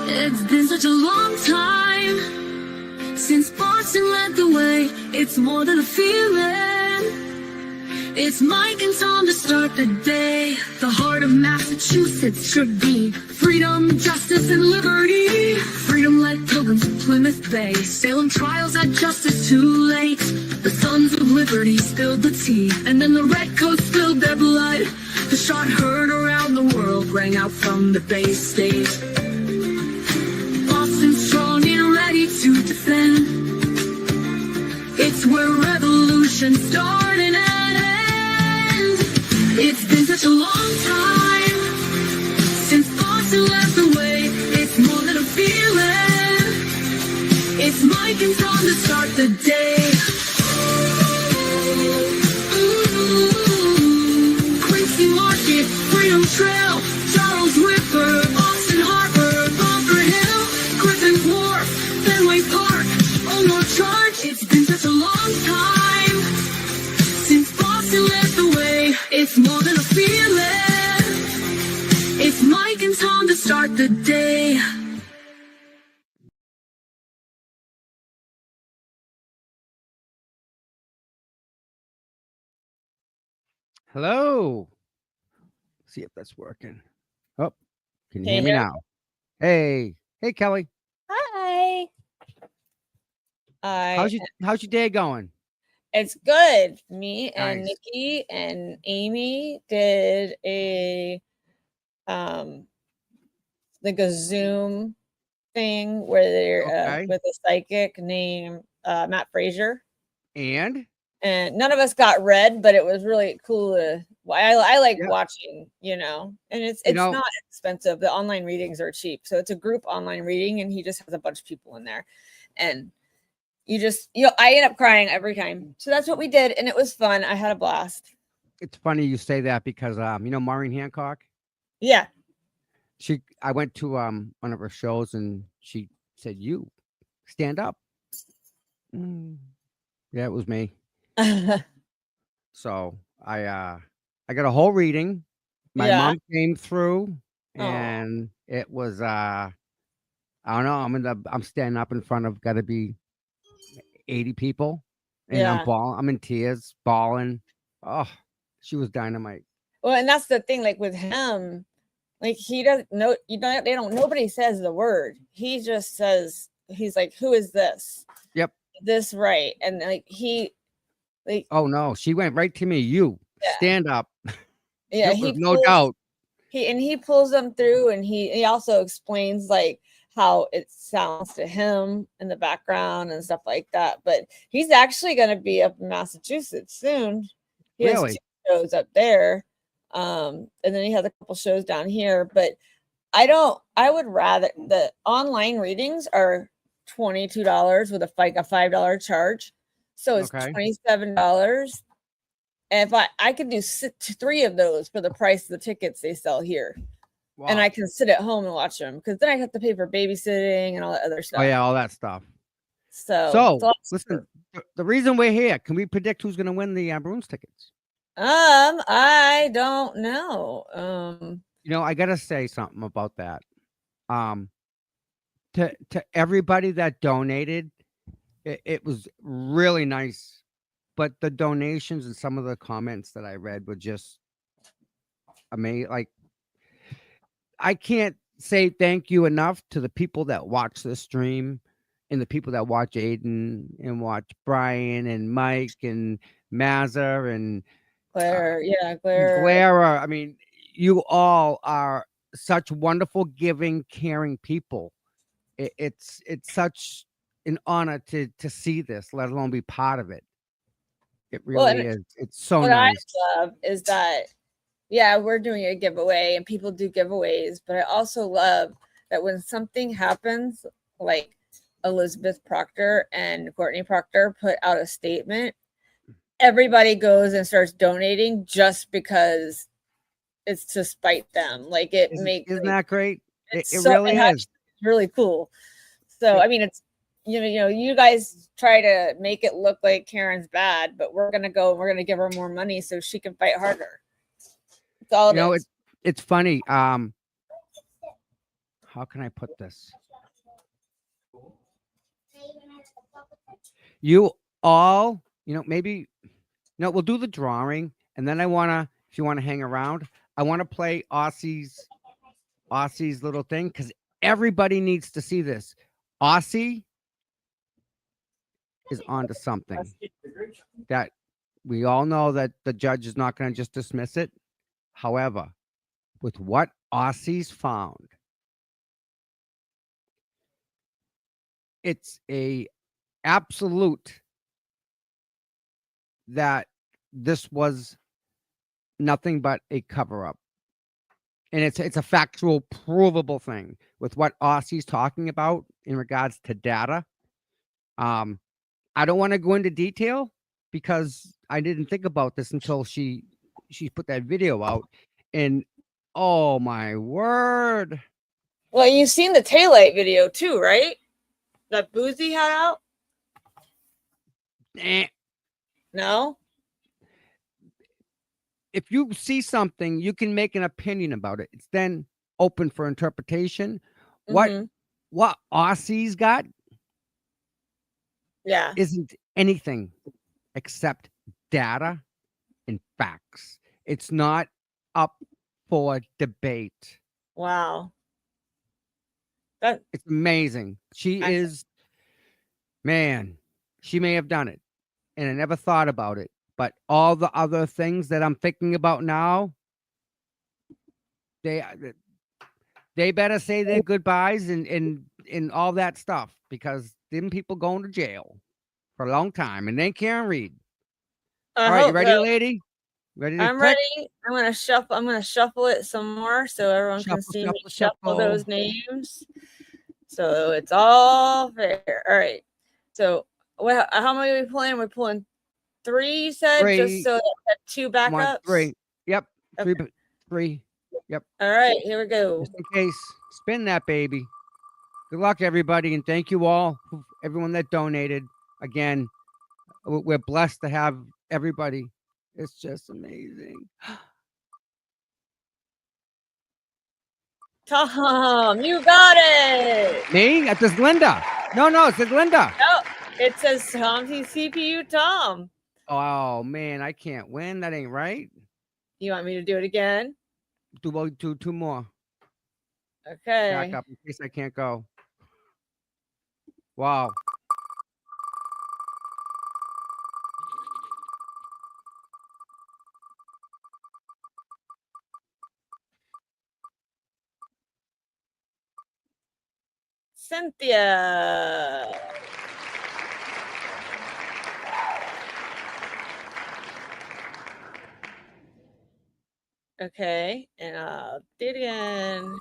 It's been such a long time since Boston led the way. It's more than a feeling. It's Mike and Tom to start the day. The heart of Massachusetts should be freedom, justice, and liberty. Freedom led pilgrims to Plymouth Bay. Salem trials had justice too late. The sons of liberty spilled the tea, and then the redcoats spilled their blood. The shot heard around the world rang out from the Bay State. Boston strong and ready to defend. It's where revolution started and ends. It's been such a long time since Boston led the way. It's more than a feeling. It's Mike and Tom to start the day. Quincy Market, Freedom Trail, Charles River, Boston Harbor, Bunker Hill, Griffin's Wharf, Fenway Park, Omar Charge. It's been such a long time since Boston led the way. It's more than a feeling. It's Mike and Tom to start the day. Hello. See if that's working. Oh, can you Can hear you me hear now? Hey, Kelly. Hi. How's your day going? It's good. Me and Nice. Nikki and Amy did a like a Zoom thing where they're Okay. with a psychic named Matt Frazier. And And none of us got read, but it was really cool to I like Yeah. watching, and it's You know- not expensive. The online readings are cheap. So it's a group online reading and he just has a bunch of people in there. And I end up crying every time. So that's what we did and it was fun. I had a blast. it's funny you say that because Maureen Hancock. Yeah. I went to one of her shows and she said, "You stand up." Yeah, it was me. So I got a whole reading. My Yeah. mom came through, Aw. and it was I don't know. I'm standing up in front of gotta be 80 people, and Yeah. I'm in tears, bawling. Oh, she was dynamite. Well, and that's the thing, like with him, like he doesn't know, nobody says the word. He just says, he's like, who is this? Yep. This right. And Oh no, she went right to me. You stand up. yeah, There was no doubt. He pulls them through and he also explains like how it sounds to him in the background and stuff like that. But he's actually going to be up in Massachusetts soon. He has Really? 2 shows up there. And then he has a couple shows down here. But I would rather, the online readings are $22 with a $5 charge. So it's Okay. $27. And if I could do 3 of those for the price of the tickets they sell here. Wow. And I can sit at home and watch them because then I have to pay for babysitting and all that other stuff. Oh yeah, all that stuff. So Listen, the reason we're here, can we predict who's going to win the Bruins tickets? I don't know. I got to say something about that. To everybody that donated, it was really nice. But the donations and some of the comments that I read were just amazing. Like, I can't say thank you enough to the people that watch the stream and the people that watch Aiden and watch Brian and Mike and Mazza and Claire. Clara. I mean, you all are such wonderful, giving, caring people. It's such an honor to see this, let alone be part of it. It really is. It's so nice. What I love is that, we're doing a giveaway and people do giveaways, but I also love that when something happens, like Elizabeth Proctor and Courtney Proctor put out a statement, everybody goes and starts donating just because it's to spite them. Like Isn't that great? It so, really is. It's really cool. So, I mean, it's, you guys try to make it look like Karen's bad, but we're going to go and we're going to give her more money so she can fight harder. It's all it's funny. how can I put this? You all, maybe we'll do the drawing, and then if you wanna hang around, I wanna play Aussie's little thing because everybody needs to see this. Aussie is onto something that we all know that the judge is not going to just dismiss it. However, with what Aussie's found, it's a absolute that this was nothing but a cover up. And it's a factual, provable thing with what Aussie's talking about in regards to data. I don't want to go into detail because I didn't think about this until she put that video out, and oh my word! Well, you've seen the taillight video too, right? That Boozy had out. Eh. No. If you see something, you can make an opinion about it. It's then open for interpretation. Mhm. What Aussie's got Yeah. isn't anything except data and facts. It's not up for debate. Wow. It's amazing. She is, man, she may have done it, and I never thought about it. But all the other things that I'm thinking about now, they better say their goodbyes and all that stuff because them people going to jail for a long time and they can't read. I All right, you hope ready, so. lady? Ready to I'm click? ready. I'm gonna shuffle it some more so everyone can Shuffle, see me shuffle, shuffle shuffle. those names. So it's all fair. All right. So how many are we pulling? We're pulling 3, you said, 3, just so that we have 2 1, backups. 3. Yep. Okay. 3. Yep. All right, here we go. Just in case. Spin that baby. Good luck, everybody, and thank you all, everyone that donated. Again, we're blessed to have everybody. It's just amazing. Tom, you got it. Me? It says Linda. No, it says Linda. No, it says Tom CPU Tom. Oh man, I can't win. That ain't right. You want me to do it again? Do two more. Okay. Back up in case I can't go. Wow. Cynthia. Okay, and I'll do it again.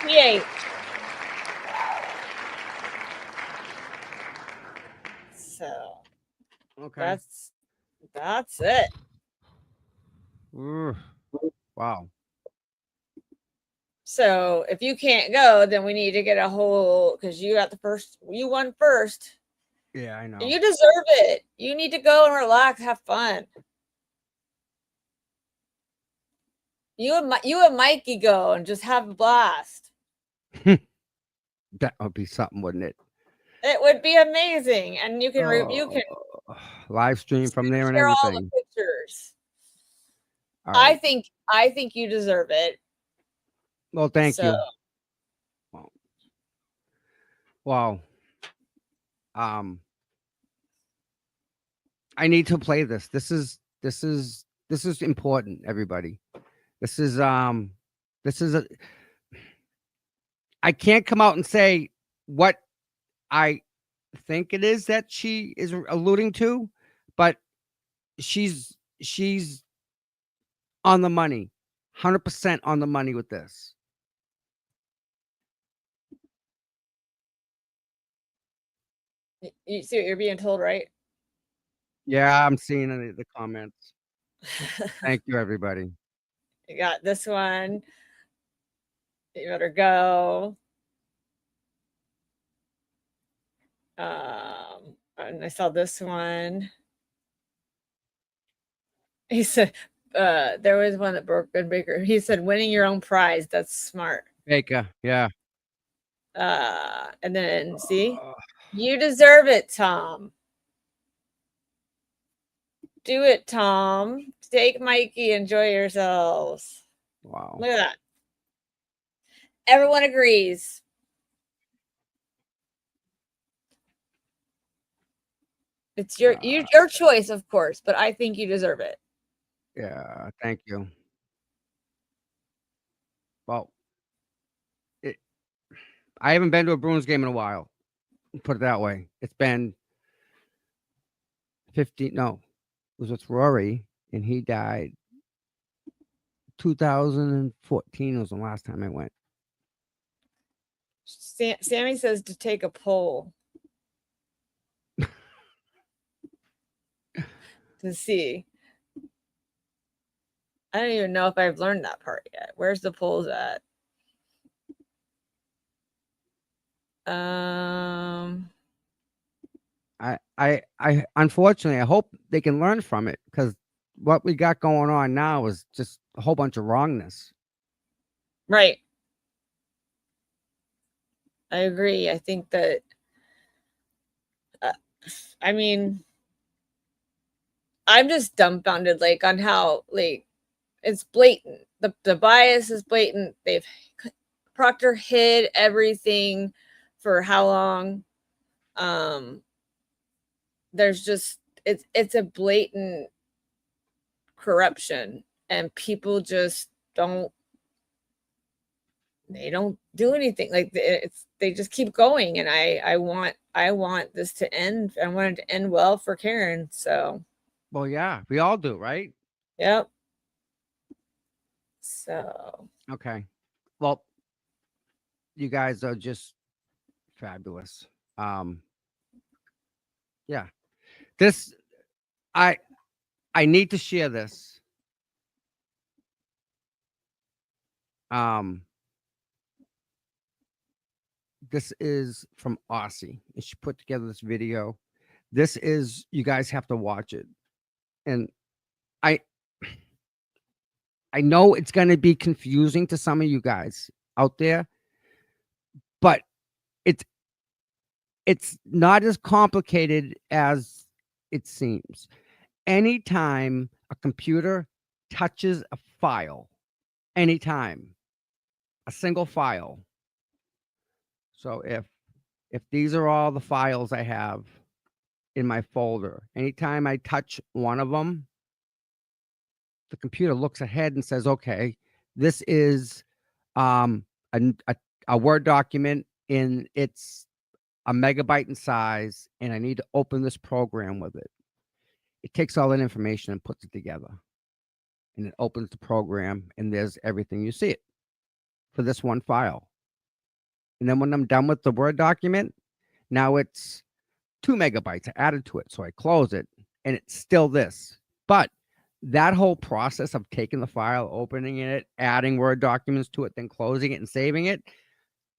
Yay. So Okay. that's it. Wow. So if you can't go, then we need to get a whole because you won first. Yeah, I know. You deserve it. You need to go and relax, have fun. You and Mikey go and just have a blast. That would be something, wouldn't it? It would be amazing, and you can live stream from there and share everything. all the pictures. All right. I think you deserve it. Well, thank you. Wow. I need to play this. This is important, everybody. This is I can't come out and say what I think it is that she is alluding to, but she's on the money. 100% on the money with this. You see what you're being told, right? Yeah, I'm seeing the comments. Thank you, everybody. You got this one. You better go. And I saw this one. He said, there was one that broke good Baker. He said, winning your own prize. That's smart. Baker, yeah. And then see, you deserve it, Tom. Do it, Tom. Take Mikey. Enjoy yourselves. Wow. Look at that. Everyone agrees. It's your choice, of course, but I think you deserve it. Yeah, thank you. Well, I haven't been to a Bruins game in a while. Put it that way. It's been 15. No, it was with Rory, and he died 2014 was the last time I went. Sammy says to take a poll to see. I don't even know if I've learned that part yet. Where's the polls at? I unfortunately I hope they can learn from it, because what we got going on now is just a whole bunch of wrongness. Right. I agree. I think that I mean, I'm just dumbfounded, like, on how, like, it's blatant. The bias is blatant. Proctor hid everything for how long? There's just it's a blatant corruption, and people just don't do anything. Like, they just keep going, and I want this to end. I want it to end well for Karen. So, well, yeah, we all do, right? Yep. So, okay, well, you guys are just fabulous. Yeah, this I need to share this. This is from Aussie, and she put together this video. This is, you guys have to watch it, and I know it's going to be confusing to some of you guys out there, but it's not as complicated as it seems. Anytime a computer touches a file, anytime, a single file. So if these are all the files I have in my folder, anytime I touch one of them, the computer looks ahead and says, okay, this is a Word document, in it's a megabyte in size, and I need to open this program with it. It takes all that information and puts it together, and it opens the program, and there's everything. You see it for this one file. And then when I'm done with the Word document, now it's 2 megabytes. I added to it. So I close it, and it's still this. But that whole process of taking the file, opening it, adding Word documents to it, then closing it and saving it,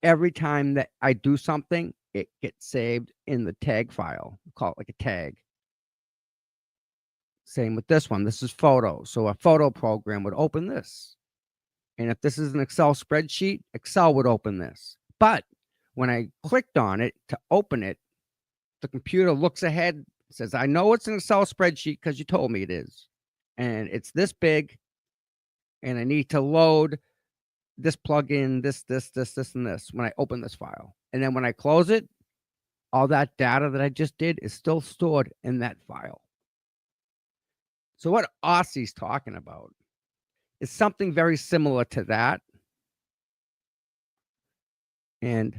every time that I do something, it gets saved in the tag file. We call it like a tag. Same with this one. This is photos. So a photo program would open this. And if this is an Excel spreadsheet, Excel would open this. But when I clicked on it to open it, the computer looks ahead, says, I know it's an Excel spreadsheet because you told me it is. And it's this big. And I need to load this plugin, this, and this when I open this file. And then when I close it, all that data that I just did is still stored in that file. So what Aussie's talking about is something very similar to that. And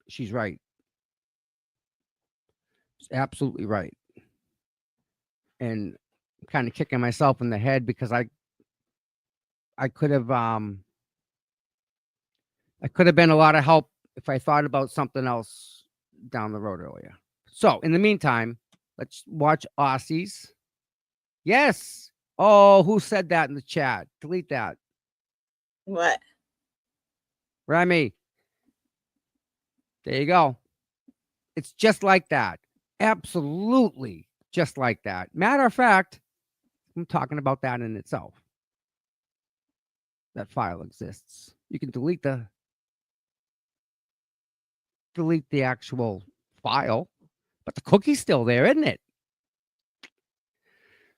she's right. She's absolutely right. And I'm kind of kicking myself in the head because I could have been a lot of help if I thought about something else down the road earlier. So in the meantime, let's watch Aussies. Yes. Oh, who said that in the chat? Delete that. What? Remy. There you go. It's just like that. Absolutely just like that. Matter of fact, I'm talking about that in itself. That file exists. You can delete the actual file, but the cookie's still there, isn't it?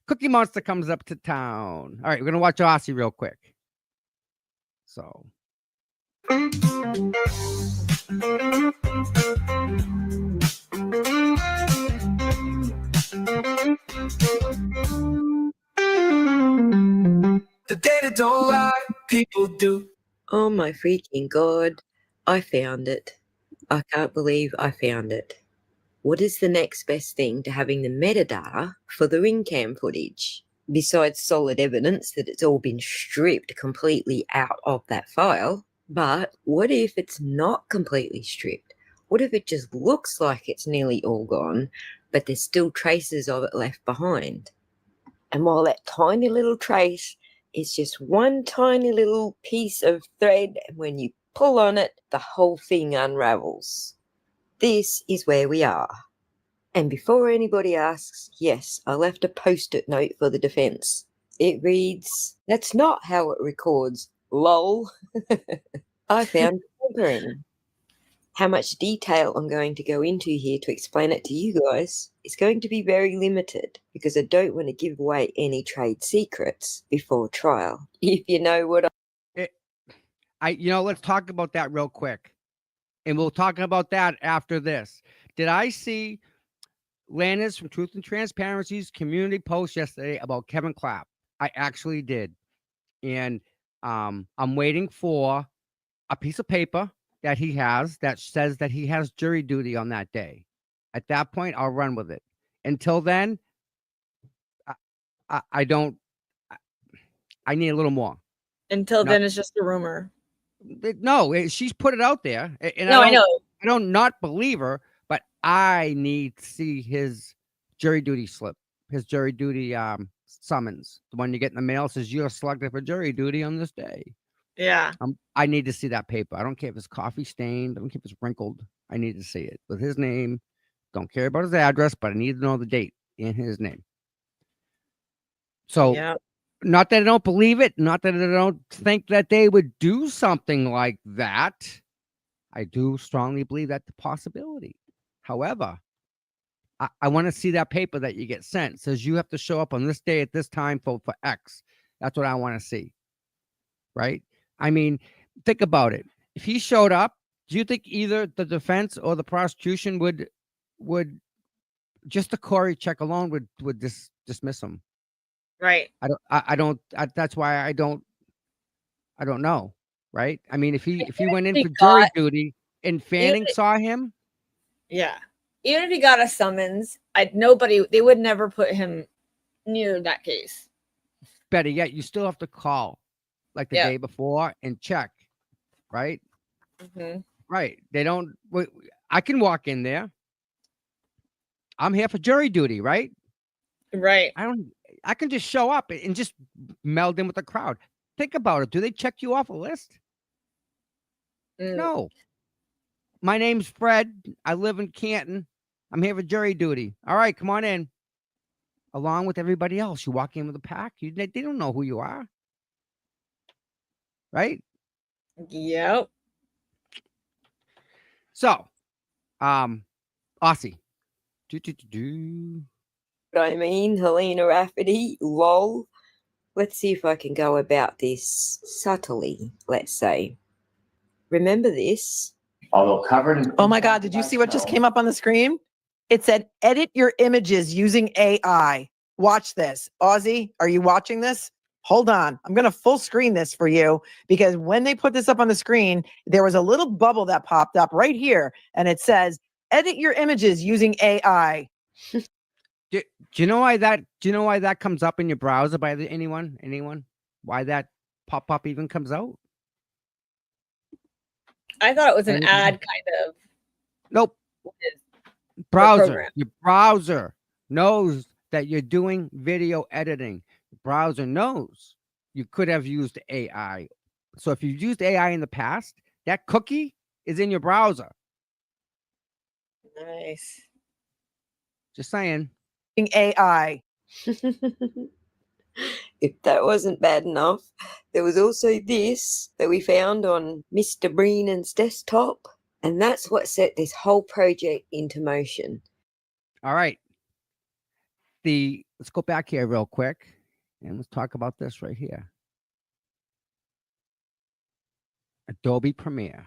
Cookie Monster comes up to town. All right, we're gonna watch Aussie real quick. So The data don't lie, people do. Oh my freaking god. I found it. I can't believe I found it. What is the next best thing to having the metadata for the ring cam footage? Besides solid evidence that it's all been stripped completely out of that file. But what if it's not completely stripped? What if it just looks like it's nearly all gone, but there's still traces of it left behind? And while that tiny little trace is just one tiny little piece of thread, and when you pull on it, the whole thing unravels. This is where we are. And before anybody asks, yes, I left a post-it note for the defense. It reads, that's not how it records, lol. I found tampering. How much detail I'm going to go into here to explain it to you guys is going to be very limited because I don't want to give away any trade secrets before trial. If you know what let's talk about that real quick. And we'll talk about that after this. Did I see Landis from Truth and Transparency's community post yesterday about Kevin Clapp? I actually did. And I'm waiting for a piece of paper that he has that says that he has jury duty on that day. At that point, I'll run with it. Until then, I don't. I need a little more. Until then, it's just a rumor. No, she's put it out there, and No, I know. I don't not believe her, but I need to see his jury duty slip, his jury duty summons, the one you get in the mail says you're selected for jury duty on this day. Yeah. I need to see that paper. I don't care if it's coffee stained. I don't care if it's wrinkled. I need to see it with his name. Don't care about his address, but I need to know the date and his name. So, yeah. Not that I don't believe it, not that I don't think that they would do something like that. I do strongly believe that's a possibility. However, I want to see that paper that you get sent. It says you have to show up on this day at this time for X. That's what I want to see. Right? I mean, think about it. If he showed up, do you think either the defense or the prosecution would just the Corey check alone would dismiss him? Right. That's why I don't know. Right? I mean, if he went in for jury duty and Fanning saw him. Yeah. Even if he got a summons, they would never put him near that case. Better yet, you still have to call like the day before and check, right? Mm-hmm. Right. They don't. I can walk in there. I'm here for jury duty, right? Right. I can just show up and just meld in with the crowd. Think about it. Do they check you off a list? No. My name's Fred. I live in Canton. I'm here for jury duty. All right, come on in. Along with everybody else. You walk in with a pack. They don't know who you are. Right? Yep. So, Aussie. I mean, Helena Rafferty, lol. Let's see if I can go about this subtly, let's say. Remember this? Although covered in... Oh my God, did you see what just came up on the screen? It said, edit your images using AI. Watch this. Aussie, are you watching this? Hold on. I'm going to full screen this for you because when they put this up on the screen, there was a little bubble that popped up right here and it says, edit your images using AI. Do you know why that comes up in your browser by anyone? Why that pop-up even comes out? I thought it was an ad kind of. Nope. Browser. Your browser knows that you're doing video editing. The browser knows you could have used AI. So if you've used AI in the past, that cookie is in your browser. Nice. Just saying. AI. If that wasn't bad enough, there was also this that we found on Mr. Breenan's desktop, and that's what set this whole project into motion. All right. Let's go back here real quick and let's talk about this right here. Adobe Premiere.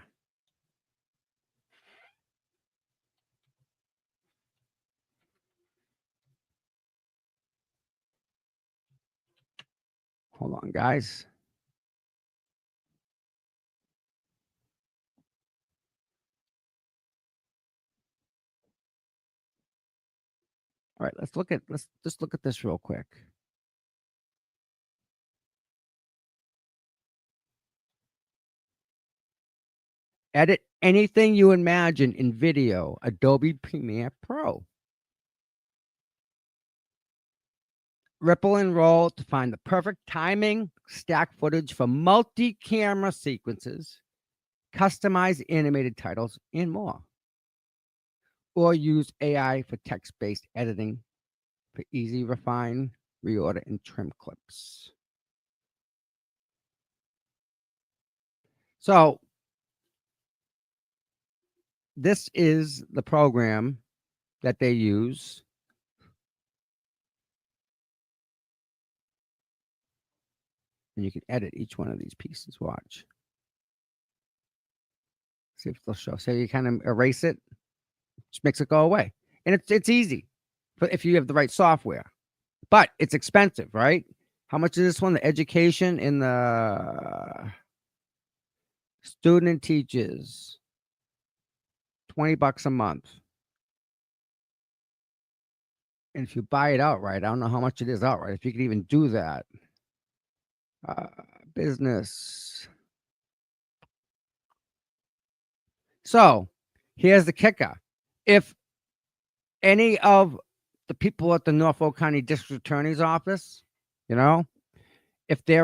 Hold on, guys. All right, let's just look at this real quick. Edit anything you imagine in video, Adobe Premiere Pro. Ripple and roll to find the perfect timing, stack footage for multi-camera sequences, customize animated titles, and more. Or use AI for text-based editing for easy refine, reorder, and trim clips. So this is the program that they use. And you can edit each one of these pieces. Watch. See if they'll show. So you kind of erase it, just makes it go away. And it's easy if you have the right software. But it's expensive, right? How much is this one? The education in the student teaches $20 a month. And if you buy it outright, I don't know how much it is outright, if you could even do that. Business. So here's the kicker. If any of the people at the Norfolk County District Attorney's Office, if they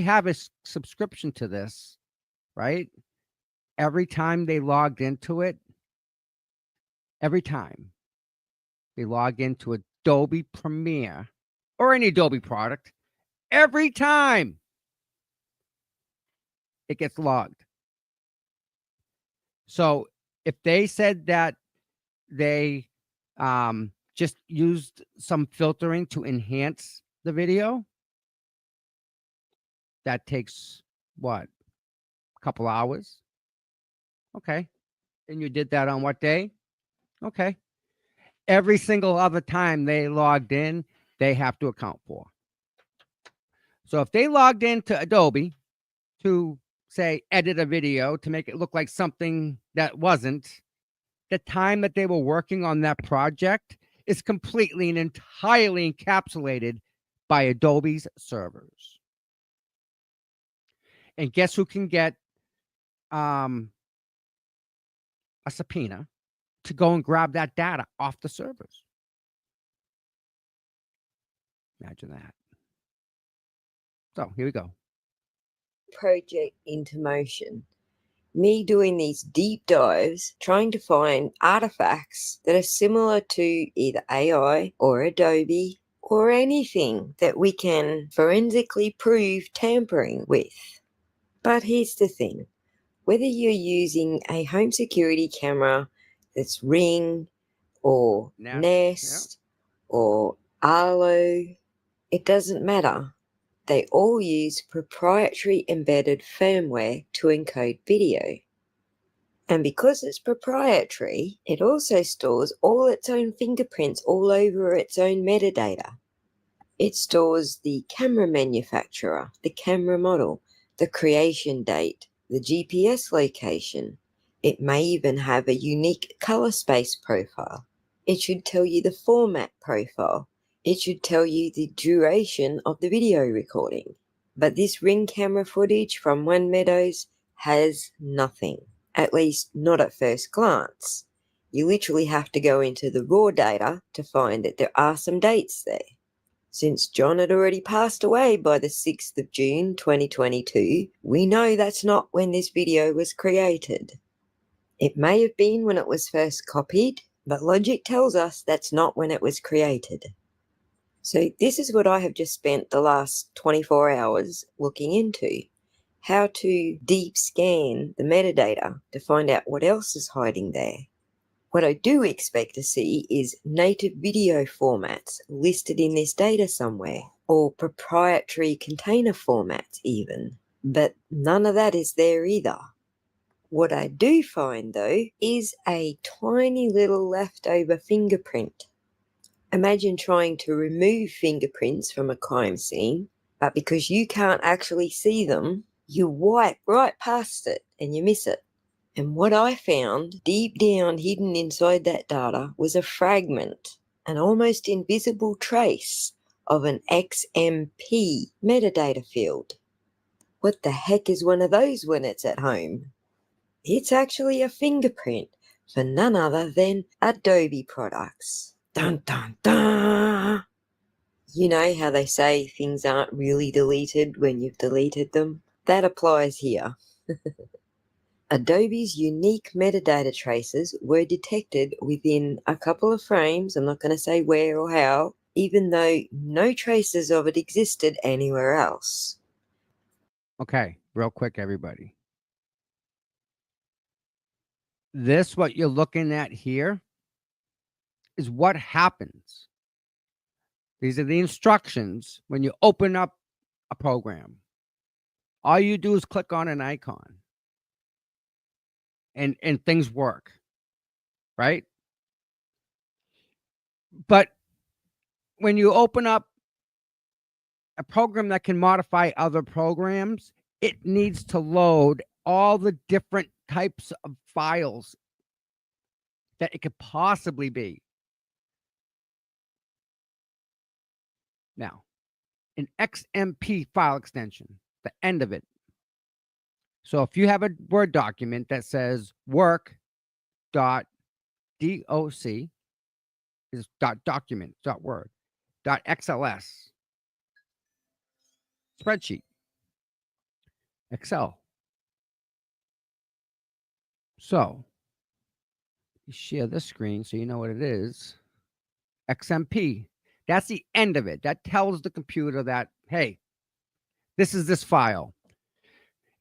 have a subscription to this, right? Every time they logged into it, every time they log into Adobe Premiere or any Adobe product, every time it gets logged. So if they said that they just used some filtering to enhance the video, that takes what? A couple hours? Okay. And you did that on what day? Okay. Every single other time they logged in, they have to account for. So if they logged into Adobe to, say, edit a video to make it look like something that wasn't, the time that they were working on that project is completely and entirely encapsulated by Adobe's servers. And guess who can get a subpoena to go and grab that data off the servers? Imagine that. So here we go. Project into motion. Me doing these deep dives, trying to find artifacts that are similar to either AI or Adobe or anything that we can forensically prove tampering with. But here's the thing. Whether you're using a home security camera that's Ring or Nest or Arlo, it doesn't matter. They all use proprietary embedded firmware to encode video. And because it's proprietary, it also stores all its own fingerprints all over its own metadata. It stores the camera manufacturer, the camera model, the creation date, the GPS location. It may even have a unique color space profile. It should tell you the format profile. It should tell you the duration of the video recording. But this Ring camera footage from One Meadows has nothing, at least not at first glance. You literally have to go into the raw data to find that there are some dates there. Since John had already passed away by the 6th of June 2022, we know that's not when this video was created. It may have been when it was first copied, but logic tells us that's not when it was created. So this is what I have just spent the last 24 hours looking into. How to deep scan the metadata to find out what else is hiding there. What I do expect to see is native video formats listed in this data somewhere, or proprietary container formats even, but none of that is there either. What I do find though is a tiny little leftover fingerprint. Imagine trying to remove fingerprints from a crime scene, but because you can't actually see them, you wipe right past it and you miss it. And what I found deep down hidden inside that data was a fragment, an almost invisible trace of an XMP metadata field. What the heck is one of those when it's at home? It's actually a fingerprint for none other than Adobe products. Dun dun dun! You know how they say things aren't really deleted when you've deleted them? That applies here. Adobe's unique metadata traces were detected within a couple of frames, I'm not going to say where or how, even though no traces of it existed anywhere else. Okay, real quick, everybody. This, what you're looking at here, is what happens. These are the instructions when you open up a program. All you do is click on an icon and things work, right? But when you open up a program that can modify other programs, it needs to load all the different types of files that it could possibly be. Now, an XMP file extension, the end of it. So if you have a Word document that says work.doc is .document.word, .xls, spreadsheet, Excel. So you share this screen so you know what it is. XMP. That's the end of it. That tells the computer that, hey, this is this file.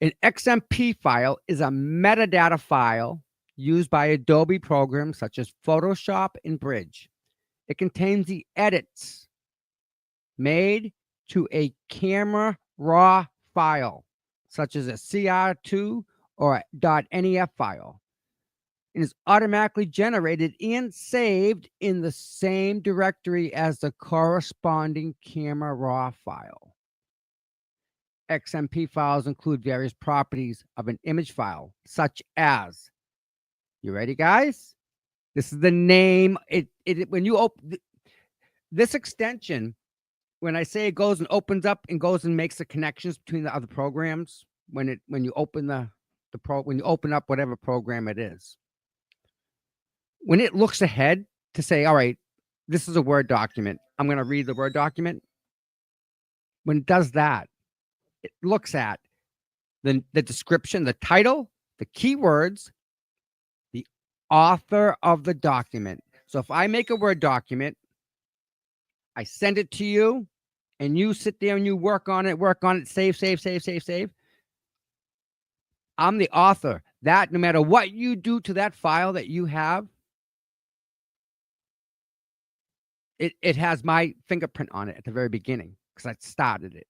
An XMP file is a metadata file used by Adobe programs such as Photoshop and Bridge. It contains the edits made to a camera raw file, such as a CR2 or a .nef file, and is automatically generated and saved in the same directory as the corresponding camera raw file. XMP files include various properties of an image file, such as, you ready, guys? This is the name. When you open this extension, when I say it goes and opens up and goes and makes the connections between the other programs, when you open when you open up whatever program it is, when it looks ahead to say, all right, this is a Word document, I'm going to read the Word document. When it does that, it looks at the description, the title, the keywords, the author of the document. So if I make a Word document, I send it to you, and you sit there and you work on it, save. I'm the author. That no matter what you do to that file that you have, it has my fingerprint on it at the very beginning because I started it.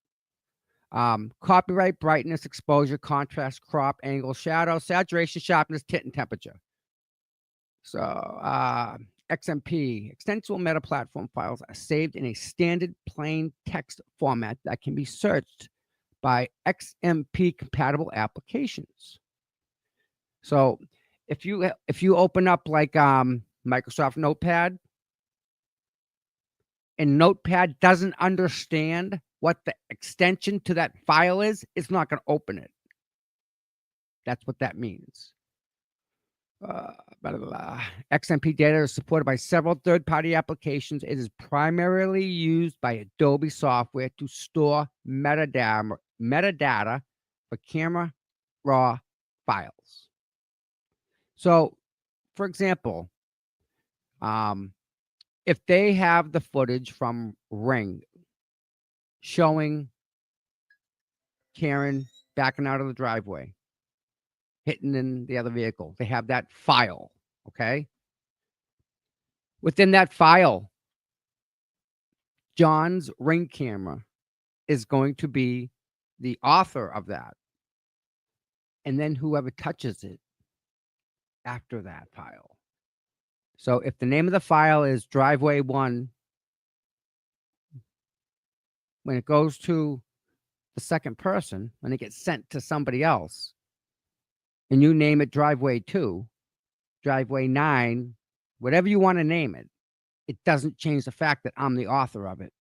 Copyright, brightness, exposure, contrast, crop, angle, shadow, saturation, sharpness, tint, and temperature. So XMP, extensible meta platform files, are saved in a standard plain text format that can be searched by XMP compatible applications. So if you open up like Microsoft Notepad, and Notepad doesn't understand what the extension to that file is, it's not going to open it. That's what that means. Blah, blah, blah. XMP data is supported by several third-party applications. It is primarily used by Adobe software to store metadata for camera raw files. So, for example, if they have the footage from Ring showing Karen backing out of the driveway, hitting in the other vehicle, they have that file, okay? Within that file, John's Ring camera is going to be the author of that. And then whoever touches it after that file. So if the name of the file is driveway 1, when it goes to the second person, when it gets sent to somebody else, and you name it driveway 2, driveway 9, whatever you want to name it, it doesn't change the fact that I'm the author of it.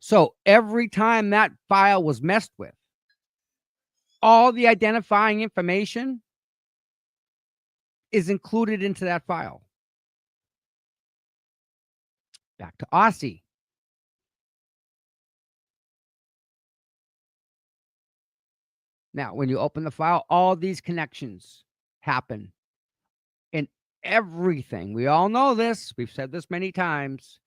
So every time that file was messed with, all the identifying information is included into that file. Back to Aussie. Now, when you open the file, all these connections happen in everything. We all know this. We've said this many times.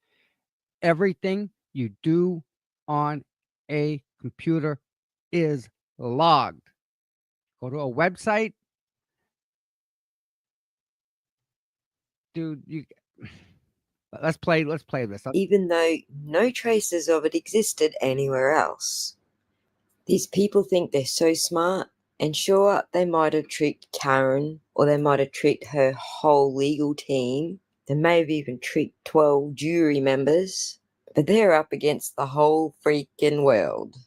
Everything you do on a computer is logged. Go to a website. Dude, let's play this. Even though no traces of it existed anywhere else. These people think they're so smart, and sure, they might have tricked Karen, or they might have tricked her whole legal team. They may have even tricked 12 jury members, but they're up against the whole freaking world.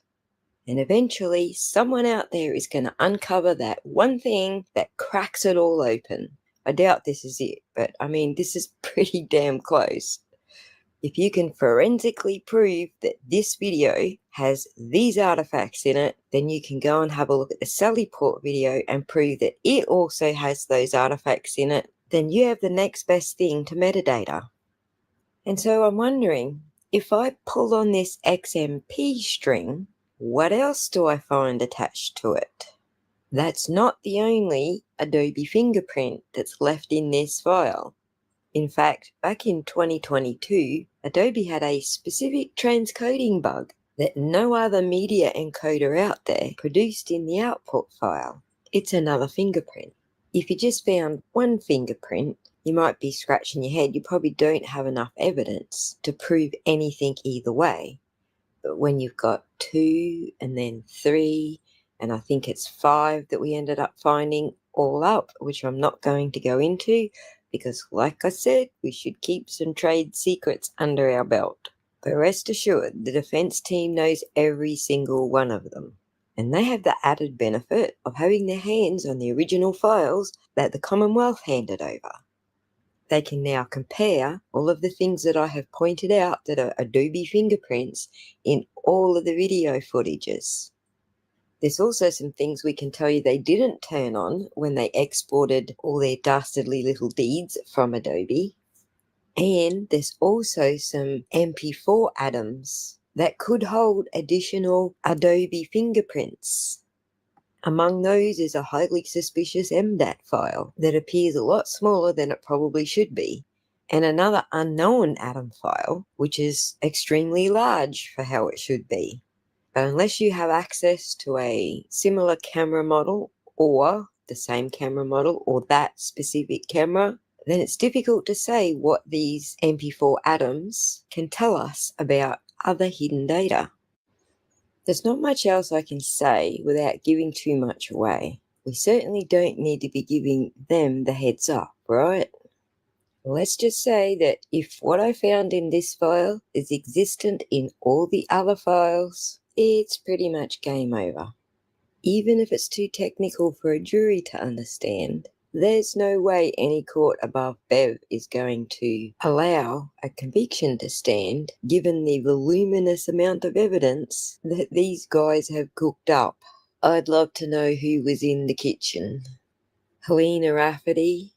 And eventually, someone out there is going to uncover that one thing that cracks it all open. I doubt this is it, but I mean, this is pretty damn close. If you can forensically prove that this video has these artifacts in it, then you can go and have a look at the Sallyport video and prove that it also has those artifacts in it. Then you have the next best thing to metadata. And so I'm wondering, if I pull on this XMP string, what else do I find attached to it? That's not the only Adobe fingerprint that's left in this file. In fact, back in 2022, Adobe had a specific transcoding bug that no other media encoder out there produced in the output file. It's another fingerprint. If you just found one fingerprint, you might be scratching your head. You probably don't have enough evidence to prove anything either way. But when you've got 2 and then 3, and I think it's 5 that we ended up finding all up, which I'm not going to go into, because like I said, we should keep some trade secrets under our belt. But rest assured, the defense team knows every single one of them. And they have the added benefit of having their hands on the original files that the Commonwealth handed over. They can now compare all of the things that I have pointed out that are Adobe fingerprints in all of the video footages. There's also some things we can tell you they didn't turn on when they exported all their dastardly little deeds from Adobe. And there's also some MP4 atoms that could hold additional Adobe fingerprints. Among those is a highly suspicious MDAT file that appears a lot smaller than it probably should be, and another unknown atom file, which is extremely large for how it should be. But unless you have access to a similar camera model or the same camera model or that specific camera, then it's difficult to say what these MP4 atoms can tell us about other hidden data. There's not much else I can say without giving too much away. We certainly don't need to be giving them the heads up, right? Let's just say that if what I found in this file is existent in all the other files, it's pretty much game over. Even if it's too technical for a jury to understand, there's no way any court above Bev is going to allow a conviction to stand, given the voluminous amount of evidence that these guys have cooked up. I'd love to know who was in the kitchen. Helena Rafferty,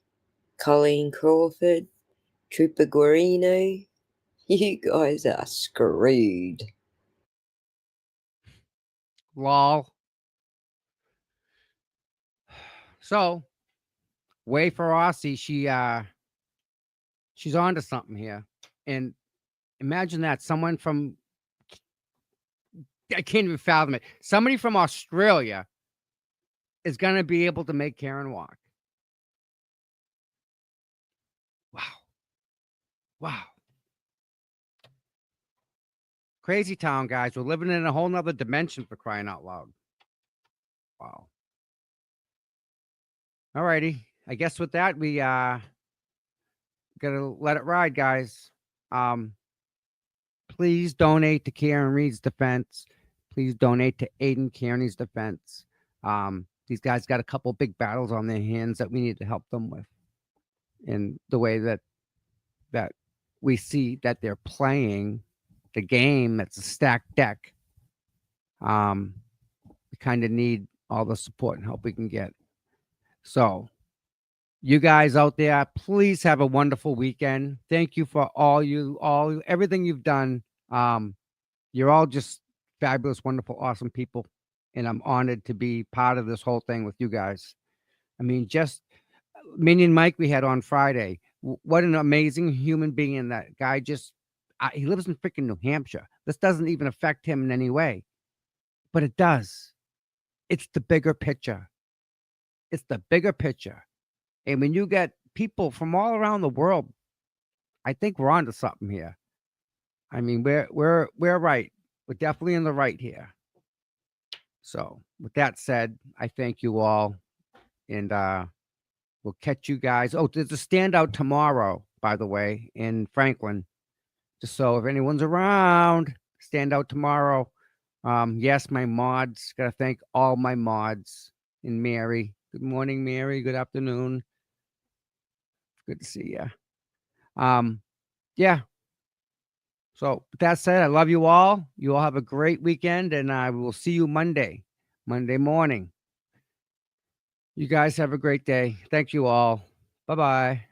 Colleen Crawford, Trooper Guarino. You guys are screwed. Lol. So, way for Aussie, she's on to something here. And imagine that someone from I can't even fathom it. Somebody from Australia is going to be able to make Karen walk. Wow. Wow. Crazy town, guys. We're living in a whole nother dimension, for crying out loud. Wow. All righty. I guess with that, we gotta let it ride, guys. Please donate to Karen Reed's defense. Please donate to Aiden Kearney's defense. These guys got a couple big battles on their hands that we need to help them with. And the way that we see that they're playing the game, that's a stacked deck. We kind of need all the support and help we can get. So, you guys out there, please have a wonderful weekend. Thank you for everything you've done. You're all just fabulous, wonderful, awesome people. And I'm honored to be part of this whole thing with you guys. I mean, just Minion Mike we had on Friday. What an amazing human being that guy. He lives in freaking New Hampshire. This doesn't even affect him in any way, but it does. It's the bigger picture. It's the bigger picture. And when you get people from all around the world, I think we're onto something here. I mean, we're right. We're definitely in the right here. So with that said, I thank you all. And we'll catch you guys. Oh, there's a standout tomorrow, by the way, in Franklin. Just so if anyone's around, stand out tomorrow. Yes, my mods. Gotta thank all my mods. And Mary. Good morning, Mary. Good afternoon. Good to see you. Yeah. So with that said, I love you all. You all have a great weekend, and I will see you Monday morning. You guys have a great day. Thank you all. Bye-bye.